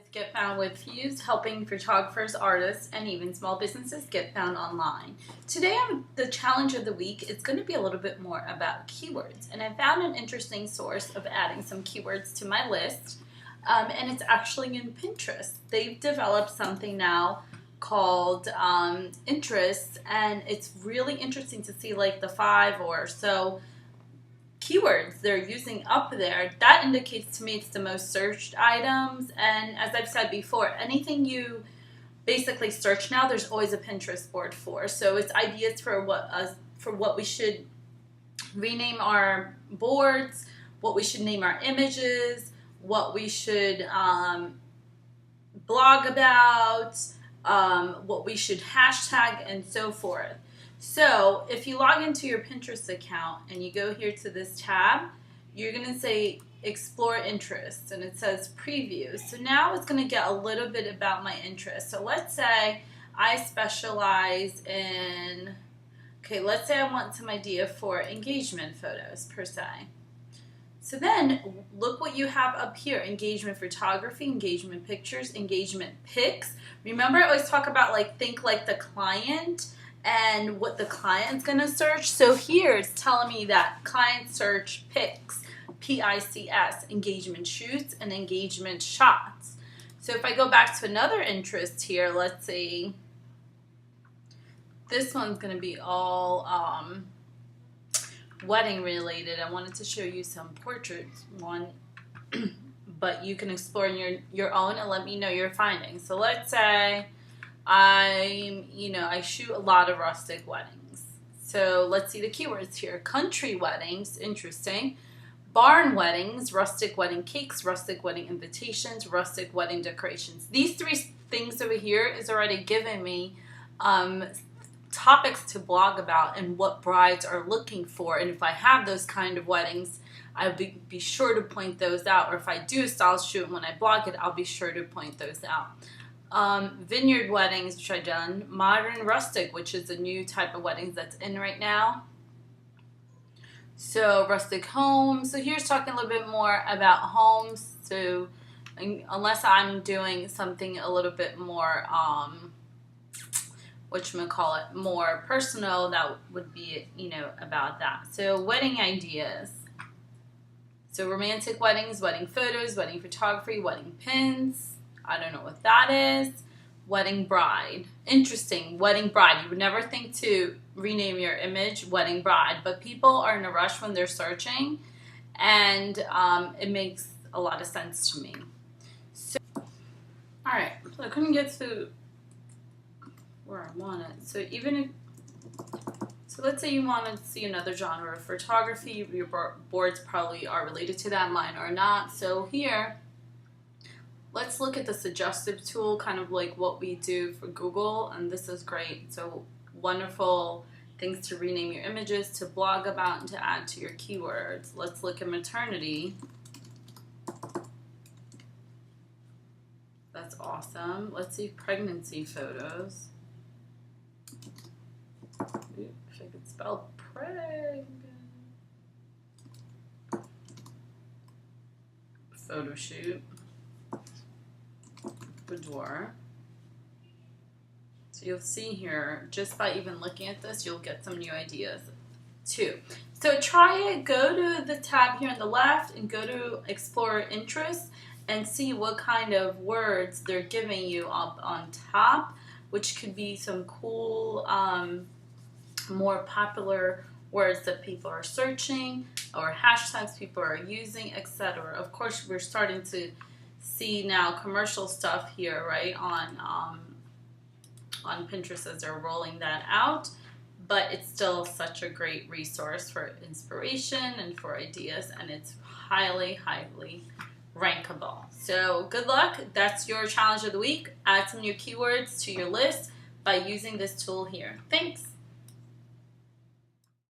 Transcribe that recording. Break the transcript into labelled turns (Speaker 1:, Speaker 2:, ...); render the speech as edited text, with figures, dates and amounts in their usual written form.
Speaker 1: with Get Found with Views, helping photographers, artists, and even small businesses get found online. Today on the challenge of the week, it's going to be a little bit more about keywords. And I found an interesting source of adding some keywords to my list, and it's actually in Pinterest. They've developed something now called interests, and it's really interesting to see like the 5 or so keywords they're using up there. That indicates to me it's the most searched items. And as I've said before, anything you basically search now, there's always a Pinterest board for. So it's ideas for what we should rename our boards, what we should name our images, what we should blog about, what we should hashtag, and so forth. So if you log into your Pinterest account and you go here to this tab, you're going to say explore interests, and it says preview. So now it's going to get a little bit about my interests. So let's say I specialize in, let's say I want some idea for engagement photos per se. So then look what you have up here: engagement photography, engagement pictures, engagement pics. Remember I always talk about think like the client and what the client's going to search. So here it's telling me that client search pics, P-I-C-S, engagement shoots, and engagement shots. So if I go back to another interest here, let's see, this one's going to be all wedding related. I wanted to show you some portraits one, but you can explore in your own and let me know your findings. So let's say I shoot a lot of rustic weddings. So let's see the keywords here. Country weddings, interesting. Barn weddings, rustic wedding cakes, rustic wedding invitations, rustic wedding decorations. These 3 things over here is already giving me topics to blog about and what brides are looking for. And if I have those kind of weddings, I'll be sure to point those out. Or if I do a style shoot when I blog it, I'll be sure to point those out. Vineyard weddings, which I've done. Modern rustic, which is a new type of weddings that's in right now. So rustic homes. So here's talking a little bit more about homes. So unless I'm doing something a little bit more more personal, that would be about that. So wedding ideas. So romantic weddings, wedding photos, wedding photography, wedding pins. I don't know what that is. Wedding bride. Interesting. Wedding bride. You would never think to rename your image wedding bride, but people are in a rush when they're searching, and it makes a lot of sense to me. So, alright, so I couldn't get to where I wanted. So let's say you want to see another genre of photography. Your boards probably are related to that, mine are not. So here, let's look at the suggestive tool, kind of like what we do for Google, and this is great. So wonderful things to rename your images, to blog about, and to add to your keywords. Let's look at maternity. That's awesome. Let's see pregnancy photos. If I could spell preg. Photo shoot. Boudoir. So you'll see here, just by even looking at this, you'll get some new ideas too. So try it. Go to the tab here on the left and go to explore interests and see what kind of words they're giving you up on top, which could be some cool more popular words that people are searching or hashtags people are using, etc. Of course, we're starting to see now commercial stuff here, right, on Pinterest as they're rolling that out, but it's still such a great resource for inspiration and for ideas, and it's highly rankable. So good luck. That's your challenge of the week. Add some new keywords to your list by using this tool here. Thanks.